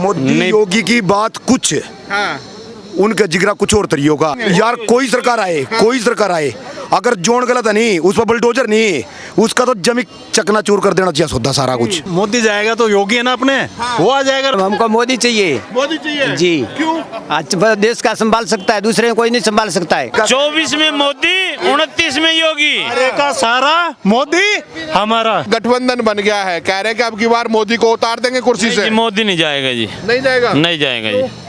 मोदी योगी की बात कुछ, हाँ। उनका जिगरा कुछ और तरीकों का। यार कोई सरकार आए अगर जोन गलत है नहीं, उस पर बुलडोजर नहीं, उसका तो जमी चकनाचूर कर देना चाहिए सौदा सारा कुछ। मोदी जाएगा तो योगी है ना अपने, वो आ जाएगा। हमको मोदी चाहिए। मोदी चाहिए जी। क्यों? आज देश का संभाल सकता है, दूसरे कोई नहीं संभाल सकता है। 24 में मोदी, 29 में योगी। अरे का सारा मोदी हमारा। गठबंधन बन गया है, कह रहे हैं कि अब की बार मोदी को उतार देंगे कुर्सी से। मोदी नहीं जाएगा जी, नहीं जाएगा, नहीं जाएगा जी।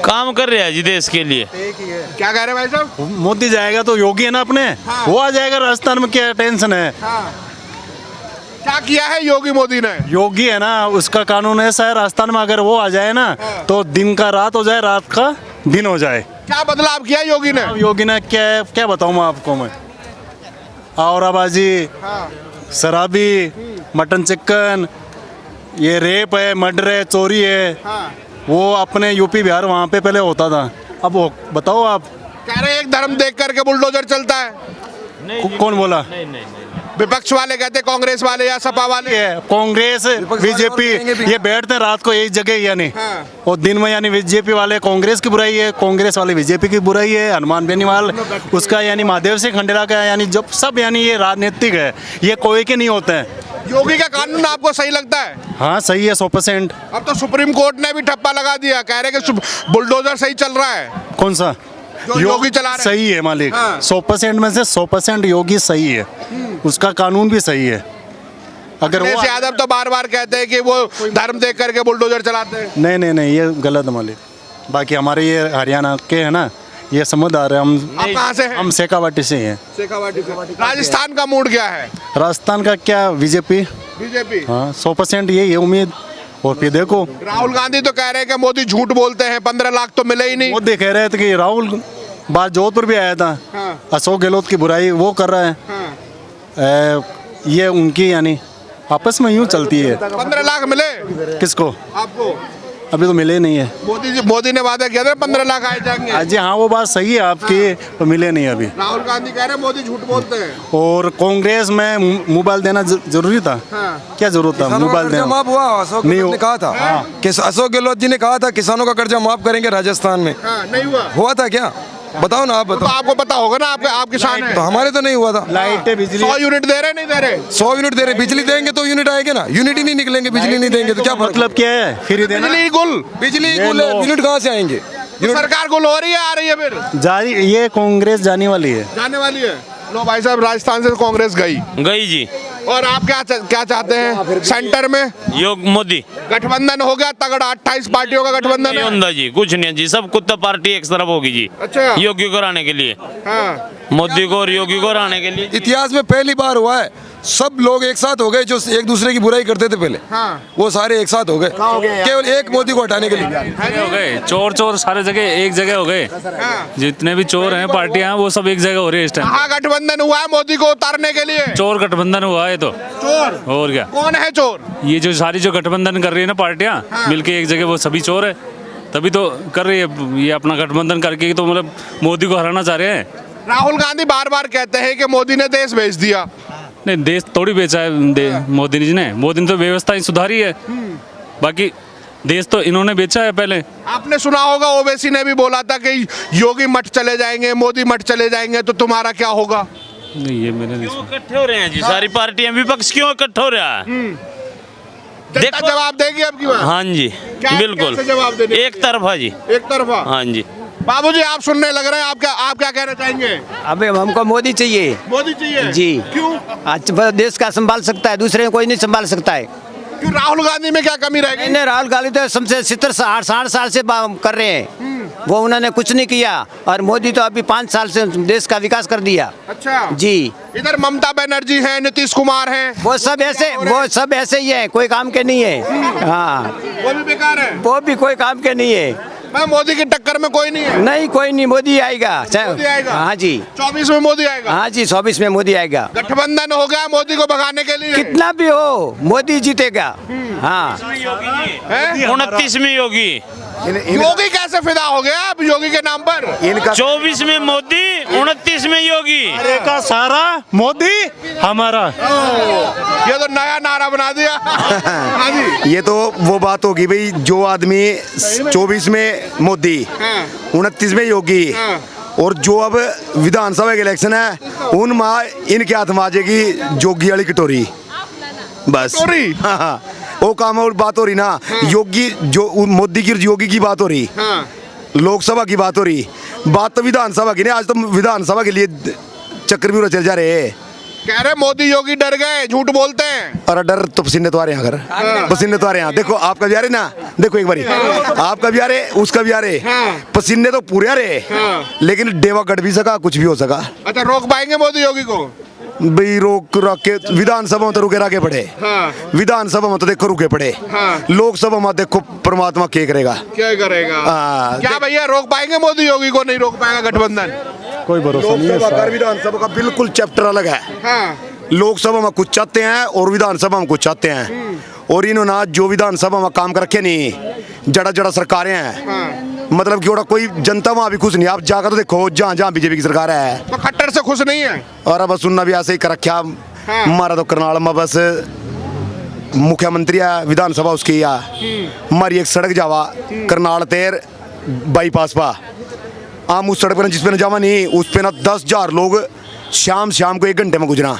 काम कर रहे हैं जी देश के लिए। क्या कह रहे हैं भाई साहब? मोदी जाएगा तो योगी है ना अपने, वो आ जाएगा। राजस्थान में क्या टेंशन है? क्या किया है योगी मोदी ने? योगी है ना, उसका कानून ऐसा है राजस्थान में, अगर वो आ जाए ना तो दिन का रात हो जाए, रात का दिन हो जाए। क्या बदलाव किया योगी ने? योगी ने क्या क्या बताऊँ मैं आपको। मैं औराबाजी, शराबी, मटन चिकन, ये रेप है, मर्डर है, चोरी है, वो अपने यूपी बिहार वहाँ पे पहले होता था। अब वो बताओ आप। कह रहे हैं एक धर्म देख करके बुलडोजर चलता है। कौन बोला? विपक्ष वाले कहते कांग्रेस वाले या सपा वाले। कांग्रेस बीजेपी ये बैठते हैं रात को एक जगह यानी, और दिन में यानी बीजेपी वाले कांग्रेस की बुराई है, कांग्रेस वाले बीजेपी की बुराई है। हनुमान बेनीवाल उसका यानी महादेव सिंह खंडेरा का यानी जब सब यानी ये राजनीतिक है, ये कोई के नहीं होते हैं। योगी का कानून आपको सही लगता है? हाँ सही है 100%। अब तो सुप्रीम कोर्ट ने भी ठप्पा लगा दिया, कह रहे कि बुलडोजर सही चल रहा है। कौन सा? योगी चला रहे हैं। सही है मालिक, 100% में से 100% योगी सही है, उसका कानून भी सही है। अगर वो यादव तो बार बार कहते हैं कि वो धर्म देख करके बुलडोजर चलाते हैं। नहीं ये गलत है मालिक। बाकी हमारे ये हरियाणा के है ना, ये समझदार है। हम कहाँ से हैं? हम शेखावाटी से हैं। शेखावाटी से। राजस्थान का मूड क्या है? राजस्थान का क्या? बीजेपी। हाँ 100% यही है उम्मीद। और फिर देखो राहुल गांधी तो कह रहे हैं कि मोदी झूठ बोलते हैं, 15 लाख तो मिले ही नहीं। मोदी कह रहे थे कि राहुल बात जोधपुर भी आया था, अशोक गहलोत की बुराई वो कर रहा है। ये उनकी यानी आपस में यूं चलती है। 15 लाख मिले किसको? आपको? अभी तो मिले नहीं है। मोदी ने वादा किया था 15 लाख आए जाएंगे। जी हाँ वो बात सही है आपकी, तो मिले नहीं अभी। राहुल गांधी कह रहे हैं मोदी झूठ बोलते हैं। और कांग्रेस में मोबाइल देना जरूरी था? क्या जरूरत था मोबाइल देना? माफ हुआ, अशोक गहलोत ने कहा था कि अशोक गहलोत जी ने कहा था किसानों का कर्जा माफ करेंगे राजस्थान में। नहीं हुआ था क्या? बताओ ना, आप बताओ। तो आपको पता होगा ना, आप किसान हैं। तो हमारे तो नहीं हुआ था। लाइट बिजली 100 यूनिट दे रहे नहीं दे रहे? 100 यूनिट दे रहे। बिजली देंगे तो यूनिट आएंगे ना, यूनिट ही नहीं निकलेंगे, बिजली नहीं देंगे तो क्या मतलब क्या है? फ्री देना? बिजली गुल, बिजली गुल है, यूनिट कहाँ से आएंगे? सरकार गुल हो रही है, आ रही है फिर जारी। ये कांग्रेस जाने वाली है, जाने वाली है। लो भाई साहब, राजस्थान से कांग्रेस गई जी। और आप क्या चाहते हैं सेंटर में? योग मोदी गठबंधन हो गया तगड़ा, 28 पार्टियों का गठबंधन है। नहीं जी, कुछ नहीं जी, सब कुत्ता पार्टी एक तरफ होगी जी। अच्छा। योगी को हराने के लिए, मोदी को और योगी को हराने के लिए। इतिहास में पहली बार हुआ है, सब लोग एक साथ हो गए जो एक दूसरे की बुराई करते थे पहले। वो सारे एक साथ हो गए केवल एक मोदी को हटाने के लिए। हो गए चोर सारे जगह एक जगह हो गए। जितने भी चोर हैं पार्टियां वो सब एक जगह हो रही है इस टाइम। गठबंधन हुआ है मोदी को उतारने के लिए। चोर गठबंधन हुआ है तो चोर और क्या? कौन है चोर? ये जो सारी जो गठबंधन कर रही है ना पार्टियां मिलके एक जगह, वो सभी चोर है, तभी तो कर रही है ये अपना गठबंधन करके। तो मतलब मोदी को हराना चाह रहे हैं। राहुल गांधी बार बार कहते हैं कि मोदी ने देश भेज दिया। नहीं, देश थोड़ी बेचा है मोदी जी ने। मोदी ने तो व्यवस्था ही सुधारी है, बाकी देश तो इन्होंने बेचा है पहले। आपने सुना होगा ओवैसी ने भी बोला था कि योगी मठ चले जाएंगे, मोदी मठ चले जाएंगे, तो तुम्हारा क्या होगा? नहीं, ये मैंने नहीं क्यों इकट्ठे हो रहे हैं जी सारी पार्टियां? विपक्ष क्यों इकट्ठे हो रहा है? देखो जवाब देगी अब की बार। हाँ जी बिल्कुल, जवाब देने एक तरफा जी, एक तरफा। हाँ जी। बाबूजी आप सुनने लग रहे हैं, आप क्या कहना चाहेंगे? अबे हमको मोदी चाहिए। मोदी चाहिए जी। क्यों? आज देश का संभाल सकता है, दूसरे कोई नहीं संभाल सकता है। क्यों? राहुल गांधी में क्या कमी रहेगी? नहीं, राहुल गांधी तो सबसे 60 साल से कर रहे हैं, वो उन्होंने कुछ नहीं किया। और मोदी तो अभी 5 साल से देश का विकास कर दिया। अच्छा जी। इधर ममता बनर्जी है, नीतीश कुमार है, वो सब ऐसे ही है, कोई काम के नहीं है। हाँ वो भी बेकार है, वो भी कोई काम के नहीं है। मैं मोदी की टक्कर में कोई नहीं है। नहीं, कोई नहीं, मोदी आएगा। मोदी आएगा? हाँ जी। 24 में मोदी आएगा? हाँ जी, 24 में मोदी आएगा। गठबंधन हो गया मोदी को भगाने के लिए। कितना भी हो मोदी जीतेगा। हाँ 29 में योगी। योगी कैसे फिदा हो गया अब योगी के नाम पर? 24 में मोदी, 29 में योगी। अरे का सारा मोदी हमारा। ये तो नया नारा बना दिया। हाँ जी। ये तो वो बात होगी भाई, जो आदमी 24 में मोदी, 29 में योगी, और जो अब विधानसभा के इलेक्शन है उन माँ इनके हाथ में आ जाएगी जोगी वाली कटोरी, बस। कटोरी? हाँ, वो काम और बात हो रही ना। योगी जो मोदी की योगी की बात हो रही, लोकसभा की बात हो रही, बात तो विधानसभा की नहीं। आज तो विधानसभा के लिए चक्रव्यूह चल जा रहे हैं। कह रहे मोदी योगी डर गए, झूठ बोलते हैं। और डर तो पसीने तो आ रहे हैं, अगर पसीने तो आ रहे हैं। देखो आपका भी आ रहे ना, देखो एक बारी आपका भी आ रहे, उसका भी आ रहे, पसीने तो पूरे आ रहे, लेकिन डेवा कट भी सका, कुछ भी हो सका। अच्छा, रोक पाएंगे मोदी योगी को? भाई रोक के विधानसभा में तो रुके राके पड़े, विधानसभा में तो देखो रुके पड़े, लोकसभा में देखो परमात्मा क्या करेगा, क्या करेगा। क्या भैया रोक पाएंगे मोदी योगी को? नहीं रोक पाएगा गठबंधन? कोई भरोसा नहीं लोकसभा है। का विधानसभा का बिल्कुल चैप्टर अलग है। लोकसभा में कुछ चाहते हैं और विधानसभा में कुछ चाहते हैं। और इन्होंने जो विधानसभा में काम कर रखे नहीं, जड़ा जड़ा सरकारें हैं, मतलब कि कोई जनता वहां भी खुश नहीं। आप जाकर तो देखो जहाँ जहाँ बीजेपी की सरकार है, तो खट्टर से खुश नहीं है। और अब सुनना भी ऐसे ही कर रखा। हमारा तो करनाल में बस मुख्यमंत्री है, विधानसभा उसकी है, हमारी एक सड़क जावा करनाल तेर बाईपास पा, आम उस सड़क पर जिस पे न जावा नहीं, उस पे ना 10,000 लोग शाम को 1 घंटे में गुजरा।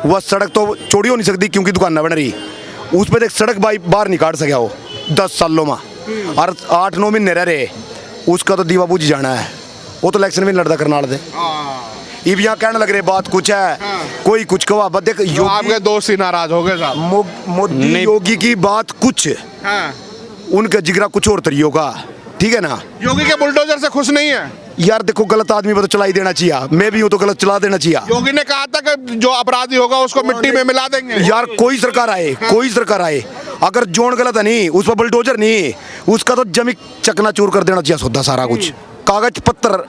वह सड़क तो चौड़ी हो नहीं सकती क्योंकि दुकान न बन रही, उस पर एक सड़क बाहर नहीं काट सका वो 10 सालों में, और 8-9 महीने रह रहे। उसका तो दीवा बुझ जाना है। वो तो इलेक्शन में नहीं लड़ता करनाल से। अब यहाँ कहने लग रहे बात कुछ है, कोई कुछ कहा। बस देख तो आपके दोस्त ही नाराज हो गए साहब। मोदी योगी की बात कुछ, उनका जिगरा कुछ और तरीकों का, ठीक है ना। योगी के बुलडोजर से खुश नहीं है यार देखो, गलत आदमी पर तो चला ही देना चाहिए। मैं भी हूँ तो गलत चला देना चाहिए। योगी ने कहा था कि जो अपराधी होगा उसको मिट्टी में मिला देंगे। यार कोई सरकार आए, कोई सरकार आए, अगर जोन गलत है नहीं, उस पर बुलडोजर नहीं, उसका तो जमी चकनाचूर कर देना चाहिए सौदा सारा कुछ। कागज पत्र,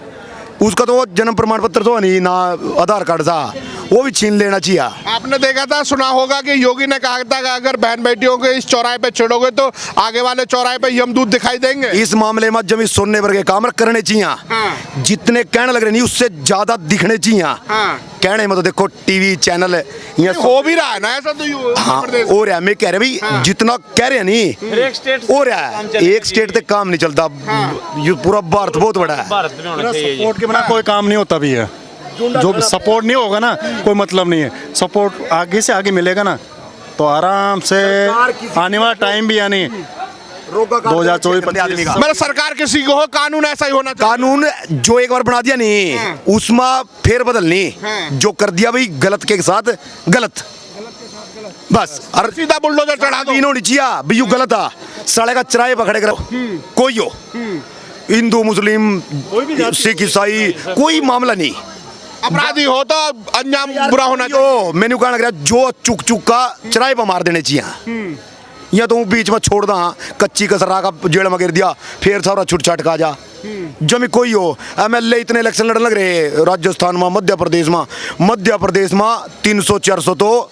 उसका तो जन्म प्रमाण पत्र तो नहीं ना, आधार कार्ड था, वो भी छीन लेना चाहिए। आपने देखा था, सुना होगा कि योगी ने कहा था कि अगर बहन बेटियों के इस चौराहे पे छिड़ोगे तो आगे वाले चौराहे पे यमदूत दिखाई देंगे। इस मामले में जमी सोने वर्गे काम करने चाहिए। जितने कहने लग रहे नहीं, उससे ज्यादा दिखने चाहिए। कहने में तो देखो टीवी चैनल हो भी रहा है ना ऐसा तो। हाँ, हो रहा है। मैं कह रहा भाई जितना कह रहे हैं नहीं, हो रहा है। एक स्टेट तक काम नहीं चलता, ये पूरा भारत बहुत बड़ा है। सपोर्ट के बिना कोई काम नहीं होता भी है। जो सपोर्ट नहीं होगा ना, कोई मतलब नहीं है। सपोर्ट आगे से आगे मिलेगा ना, तो आराम से आने वाला टाइम भी यानी 2024-25 मतलब सरकार किसी को हो, कानून ऐसा ही होना चाहिए। कानून जो एक बार बना दिया नहीं, उसमें फेर बदल नहीं। जो कर दिया भाई गलत के साथ गलत, बस। और सीधा बुलडोजर चढ़ा दो। होनी चाहिए भी, यू गलत आ साले का चराए पकड़े करो, कोई हो, हिंदू मुस्लिम सिख ईसाई, कोई मामला नहीं। अपराधी हो तो अंजाम बुरा होना चाहिए। मैंने कहना लग रहा, जो चुक चुक का चराए पर मार देने चाहिए। या तो बीच में छोड़ दा, कच्ची कसरा का जेल में गिर दिया, फिर सारा छुट छाट का जा जमी कोई हो। MLA इतने इलेक्शन लड़ने लग रहे राजस्थान में, मध्य प्रदेश में 300-400 तो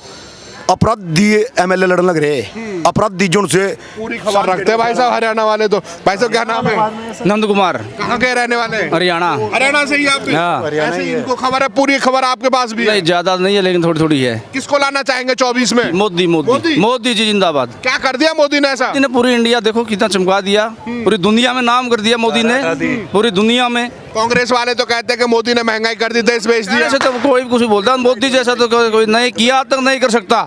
अपराधी MLA लड़ने लग रहे। अपराधी जो से पूरी खबर रखते हैं भाई साहब हरियाणा वाले। तो भाई साहब क्या नाम है? नंद कुमार। कहाँ के रहने वाले? हरियाणा। हरियाणा से ही आप भी? हाँ। ऐसे ही इनको खबर है, पूरी खबर आपके पास भी है? नहीं ज्यादा नहीं है, लेकिन थोड़ी थोड़ी है। किसको लाना चाहेंगे 24 में? मोदी मोदी जी जिंदाबाद। क्या कर दिया मोदी ने ऐसा? मोदी ने पूरी इंडिया देखो कितना चमका दिया, पूरी दुनिया में नाम कर दिया मोदी ने, पूरी दुनिया में। कांग्रेस वाले तो कहते हैं कि मोदी ने महंगाई कर दी, देश बेच दिया। ऐसे तो कोई कुछ भी बोलता है, मोदी जैसा तो कोई नहीं किया, तक नहीं कर सकता।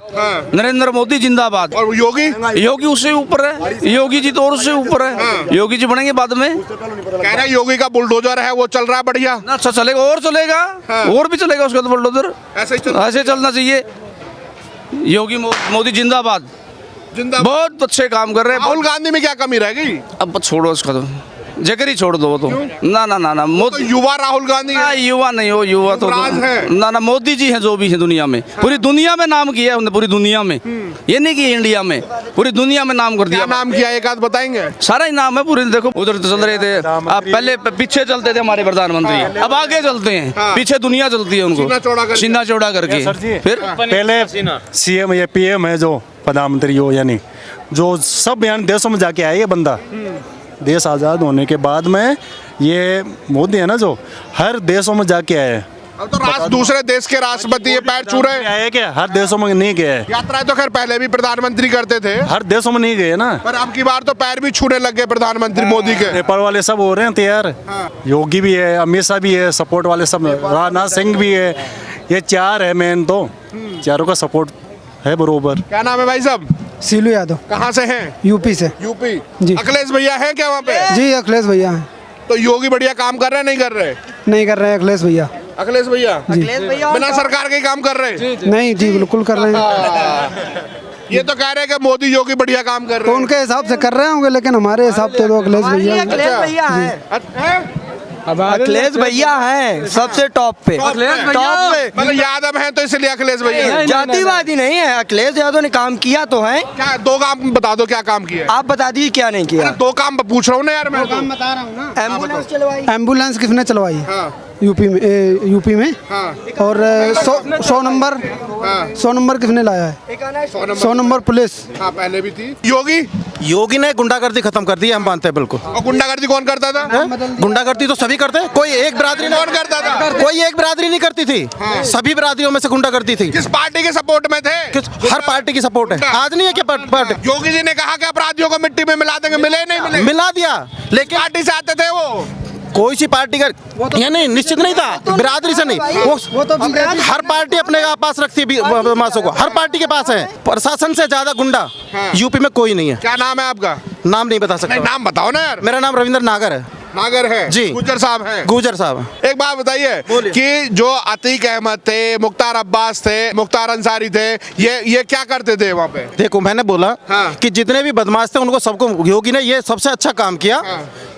नरेंद्र मोदी जिंदाबाद। और योगी उससे ऊपर है, योगी जी तो और उससे ऊपर है। योगी जी बनेंगे बाद में। कह रहे योगी का बुलडोजर है, वो चल रहा है बढ़िया। अच्छा चलेगा, और चलेगा, और भी चलेगा उसका तो बुलडोजर। ऐसे चलना चाहिए। योगी मोदी जिंदाबाद। बहुत अच्छे काम कर रहे हैं। राहुल गांधी में क्या कमी रह गई? अब छोड़ो उसका, तो जगह ही छोड़ दो वो तो। ना ना ना ना, तो युवा राहुल गांधी ना, युवा नहीं हो, युवा तो ना ना, मोदी जी हैं जो भी है दुनिया में, पूरी दुनिया में नाम किया है उन्होंने, पूरी दुनिया में। ये नहीं कि इंडिया में, पूरी दुनिया में नाम कर दिया। नाम किया एक आध बताएंगे? सारा ही नाम है पूरे। देखो उधर तो चल रहे थे, अब पहले पीछे चलते थे हमारे प्रधानमंत्री, अब आगे चलते हैं, पीछे दुनिया चलती है उनको सीना चौड़ा करके। फिर पहले CM या PM है जो प्रधानमंत्री हो, यानी जो सब यानी देशों में जाके आए ये बंदा, देश आज़ाद होने के बाद में ये मोदी है ना जो हर देशों में जाके आए हैं। अब तो दूसरे देश के राष्ट्रपति ये पैर छू रहे हैं। आए क्या हर देशों में नहीं गए, यात्राएं तो खैर पहले भी प्रधानमंत्री करते थे, हर देशों में नहीं गए ना। पर अब की बार तो पैर भी छूने लग गए प्रधानमंत्री मोदी के। नेपाल वाले सब हो रहे हैं तैयार, योगी भी है, अमित शाह भी है, सपोर्ट वाले सब, राजनाथ सिंह भी है, ये चार है मेन, तो चारों का सपोर्ट है बरोबर। क्या नाम है भाई साहब? सीलू यादव, कहाँ से हैं? यूपी से। यूपी जी। अखिलेश भैया हैं क्या वहाँ पे? जी अखिलेश भैया हैं। तो योगी बढ़िया काम कर रहे हैं नहीं कर रहे? नहीं कर रहे हैं अखिलेश भैया। अखिलेश भैया बिना सरकार के ही काम कर रहे हैं? नहीं जी बिल्कुल कर रहे हैं। ये तो कह रहे हैं कि मोदी योगी बढ़िया काम कर तो रहे हैं। उनके हिसाब से कर रहे होंगे, लेकिन हमारे हिसाब से तो अखिलेश भैया हैं। अखिलेश भैया हैं सबसे टॉप पे, टॉप पे। मतलब यादव हैं तो इसलिए अखिलेश भैया हैं। जातिवादी नहीं है, अखिलेश यादव ने काम किया तो है। क्या दो काम बता दो, क्या काम किया है? आप बता दीजिए क्या नहीं किया। दो काम पूछ रहा हूँ ना यार मैं तो। बता रहा हूँ ना। एम्बुलेंस चलवाई, एम्बुलेंस किसने चलवाई? हाँ। यूपी में। हाँ। और 100 नंबर किसने लाया है? 100 नंबर पुलिस। हाँ पहले भी थी। योगी योगी ने गुंडागर्दी खत्म कर दी, हम मानते हैं बिल्कुल। और गुंडागर्दी कौन करता था? गुंडागर्दी तो सभी करते हैं, कोई एक बिरादरी कौन करता था? कोई एक बिरादरी नहीं करती थी, सभी बिरादरियों में से गुंडागर्दी थी। किस पार्टी के सपोर्ट में थे? हर पार्टी की सपोर्ट है, आज नहीं है क्या पार्टी? योगी जी ने कहा कि अपराधियों को मिट्टी में मिला देंगे, मिले नहीं मिले? मिला दिया, लेकिन पार्टी से आते थे वो। कोई सी पार्टी का ये नहीं निश्चित नहीं था, बिरादरी से नहीं, वो तो हर पार्टी अपने पास रखती है मासों को, हर पार्टी के पास है। प्रशासन से ज्यादा गुंडा यूपी में कोई नहीं है। क्या नाम है आपका? नाम नहीं बता सकता। नाम बताओ ना यार। मेरा नाम रविंद्र नागर है। नागर है जी। गुजर साहब हैं। गुजर साहब। एक बात बताइए कि जो अतीक अहमद थे, मुख्तार अब्बास थे, मुख्तार अंसारी थे, ये क्या करते थे वहाँ पे? देखो मैंने बोला कि जितने भी बदमाश थे उनको सबको योगी ने ये सबसे अच्छा काम किया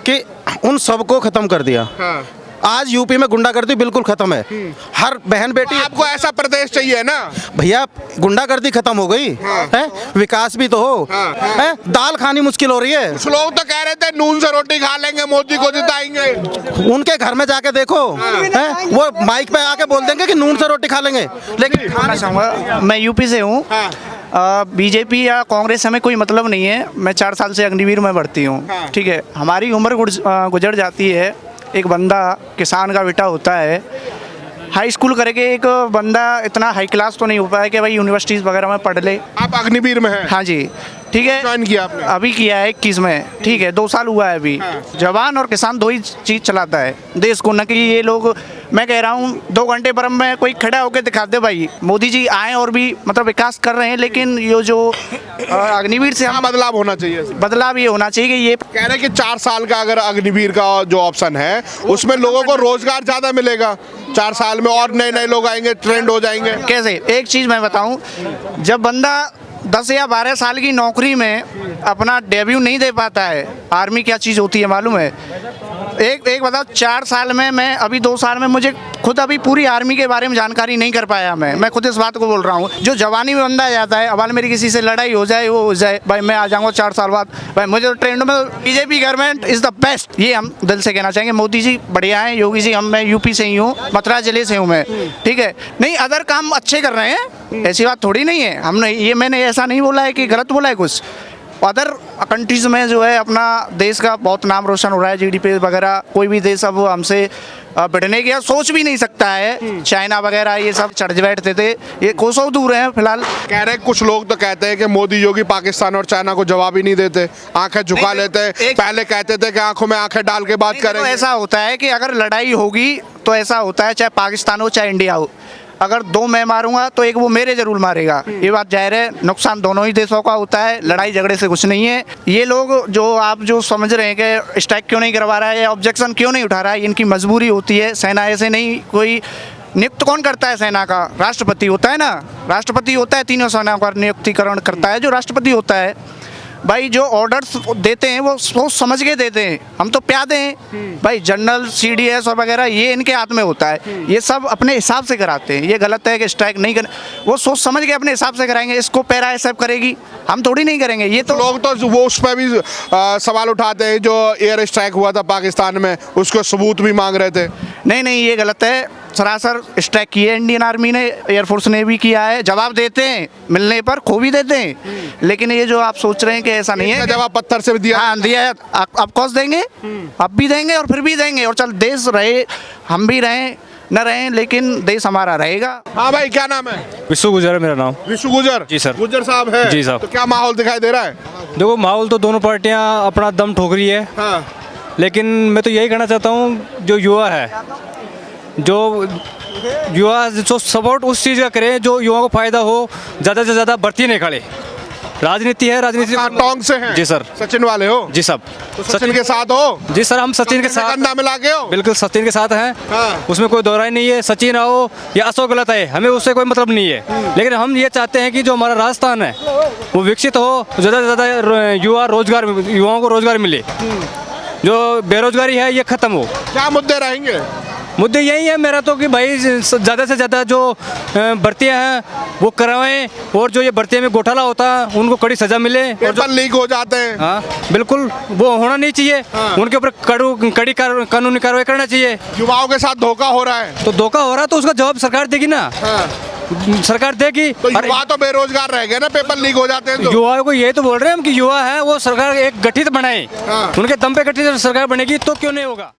कि उन सबको खत्म कर दिया। आज यूपी में गुंडागर्दी बिल्कुल खत्म है। हर बहन बेटी, आपको ऐसा प्रदेश चाहिए ना भैया, गुंडागर्दी खत्म हो गई है, विकास भी तो हो है, दाल खानी मुश्किल हो रही है। कुछ लोग तो कह रहे थे नून से रोटी खा लेंगे, मोदी को जिताएंगे। उनके घर में जाके देखो है, वो माइक पे आके बोल देंगे कि नून से रोटी खा लेंगे, लेकिन कहना चाहूँगा मैं यूपी से हूँ। बीजेपी या कांग्रेस हमें कोई मतलब नहीं है। मैं 4 साल से अग्निवीर में भर्ती हूँ, ठीक है। हमारी उम्र गुजर जाती है। एक बंदा किसान का बेटा होता है, हाई स्कूल करके एक बंदा इतना हाई क्लास तो नहीं हो पाया कि भाई यूनिवर्सिटीज़ वगैरह में पढ़ ले। आप अग्निवीर में हैं? हाँ जी, ठीक है। ज्वाइन किया आपने? अभी किया है 21 में, ठीक है, 2 साल हुआ है अभी। जवान और किसान दो ही चीज़ चलाता है देश को, न कि ये लोग। मैं कह रहा हूँ 2 घंटे पर में कोई खड़ा होकर दिखा दे भाई मोदी जी आए और भी मतलब विकास कर रहे हैं, लेकिन ये जो अग्निवीर से हम बदलाव होना चाहिए। बदलाव ये होना चाहिए कि ये कह रहे हैं कि 4 साल का अगर अग्निवीर का जो ऑप्शन है उसमें लोगों को रोजगार ज्यादा मिलेगा 4 साल में, और नए लोग आएंगे, ट्रेंड हो जाएंगे। कैसे? एक चीज़ मैं बताऊं, जब बंदा 10 या 12 साल की नौकरी में अपना डेब्यू नहीं दे पाता है, आर्मी क्या चीज़ होती है मालूम है? एक बताओ, 4 साल में मैं अभी 2 साल में मुझे खुद अभी पूरी आर्मी के बारे में जानकारी नहीं कर पाया। मैं खुद इस बात को बोल रहा हूँ। जो जवानी में बंदा आ जाता है, अब मेरी किसी से लड़ाई हो जाए, वो हो जाए, भाई मैं आ जाऊँगा 4 साल बाद, भाई मुझे तो ट्रेंड में BJP government is the best, ये हम दिल से कहना चाहेंगे। मोदी जी बढ़िया हैं, योगी जी, मैं यूपी से ही हूँ, मथुरा जिले से हूँ मैं, ठीक है। नहीं, अदर काम अच्छे कर रहे हैं, ऐसी बात थोड़ी नहीं है। हमने ये, मैंने ऐसा नहीं बोला है कि गलत बोला है कुछ। अदर कंट्रीज़ में जो है अपना देश का बहुत नाम रोशन हो रहा है, जीडीपी वगैरह। कोई भी देश अब हमसे बढ़ने की सोच भी नहीं सकता है। चाइना वगैरह ये सब चढ़ बैठते थे, ये कोसों दूर हैं फिलहाल। कह रहे कुछ लोग तो कहते हैं कि मोदी योगी पाकिस्तान और चाइना को जवाब ही नहीं देते, आंखें झुका लेते हैं। पहले कहते थे कि आंखों में आंखें डाल के बात करेंगे। ऐसा होता है कि अगर लड़ाई होगी तो ऐसा होता है, चाहे पाकिस्तान हो चाहे इंडिया हो, अगर 2 मैं मारूंगा तो एक वो मेरे जरूर मारेगा। ये बात जाहिर है, नुकसान दोनों ही देशों का होता है, लड़ाई झगड़े से कुछ नहीं है। ये लोग जो आप जो समझ रहे हैं कि स्ट्राइक क्यों नहीं करवा रहा है या ऑब्जेक्शन क्यों नहीं उठा रहा है, इनकी मजबूरी होती है। सेना ऐसे नहीं, कोई नियुक्त कौन करता है सेना का? राष्ट्रपति होता है ना, राष्ट्रपति होता है, तीनों सेना का नियुक्तिकरण करता है जो राष्ट्रपति होता है। भाई जो ऑर्डर्स देते हैं वो सोच समझ के देते हैं, हम तो प्यादे हैं भाई। जनरल CDS और वगैरह ये इनके हाथ में होता है, ये सब अपने हिसाब से कराते हैं। ये गलत है कि स्ट्राइक नहीं कर, वो सोच समझ के अपने हिसाब से कराएंगे। इसको पैरा एक्सेप्ट करेगी, हम थोड़ी नहीं करेंगे। ये तो लोग तो वो उस पर भी सवाल उठाते हैं, जो एयर स्ट्राइक हुआ था पाकिस्तान में, उसको सबूत भी मांग रहे थे। नहीं, ये गलत है। सरासर स्ट्राइक किए हैं इंडियन आर्मी ने, एयरफोर्स ने भी किया है। जवाब देते हैं, मिलने पर खो भी देते हैं। लेकिन ये जो आप सोच रहे हैं कि ऐसा नहीं है, जवाब पत्थर से भी दिया। हाँ दिया है, अब कौस देंगे, अब भी देंगे और फिर भी देंगे। और चल देश रहे, हम भी रहें न रहें, लेकिन देश हमारा रहेगा। हाँ भाई, क्या नाम है? विश्व गुजर है मेरा नाम। विशु गुजर जी सर। गुजर साहब है। जी साहब। तो क्या माहौल दिखाई दे रहा है? देखो माहौल तो दोनों पार्टियां अपना दम ठोक रही है, हाँ। लेकिन मैं तो यही कहना चाहता हूँ जो युवा है, जो युवा जो सपोर्ट उस चीज़ का करे जो युवाओं को फायदा हो, ज़्यादा से ज़्यादा भर्ती नहीं राजनीति है, राजनीति हाँ, टोंक से हैं। जी सर। सचिन वाले हो? जी सब। तो सचिन के साथ हो? जी सर, हम सचिन के साथ कंधा मिला के हो? बिल्कुल सचिन के साथ हैं। हाँ। उसमें कोई दौराई नहीं है। सचिन आओ या अशोक गलत है, हमें उससे कोई मतलब नहीं है। लेकिन हम ये चाहते हैं कि जो हमारा राजस्थान है वो विकसित हो, ज़्यादा से ज़्यादा युवाओं को रोजगार मिले, जो बेरोजगारी है ये खत्म हो। क्या मुद्दे रहेंगे? मुद्दे यही है मेरा तो कि भाई ज़्यादा से ज़्यादा जो भर्तियां हैं वो करवाएं, और जो ये भर्तियों में घोटाला होता है उनको कड़ी सजा मिले। और जो लीक हो जाते हैं, हाँ बिल्कुल, वो होना नहीं चाहिए। हाँ। उनके ऊपर कड़ी कानूनी कार्रवाई करना चाहिए। युवाओं के साथ धोखा हो रहा है, तो धोखा हो रहा है तो उसका जवाब सरकार देगी ना। हाँ। सरकार देगी। तो युवा तो बेरोजगार रह गए ना, पेपर लीक हो जाते हैं तो। युवाओं को यही तो बोल रहे हैं हम कि युवा है वो सरकार एक गठित बनाए, हाँ। उनके दम पे गठित सरकार बनेगी तो क्यों नहीं होगा।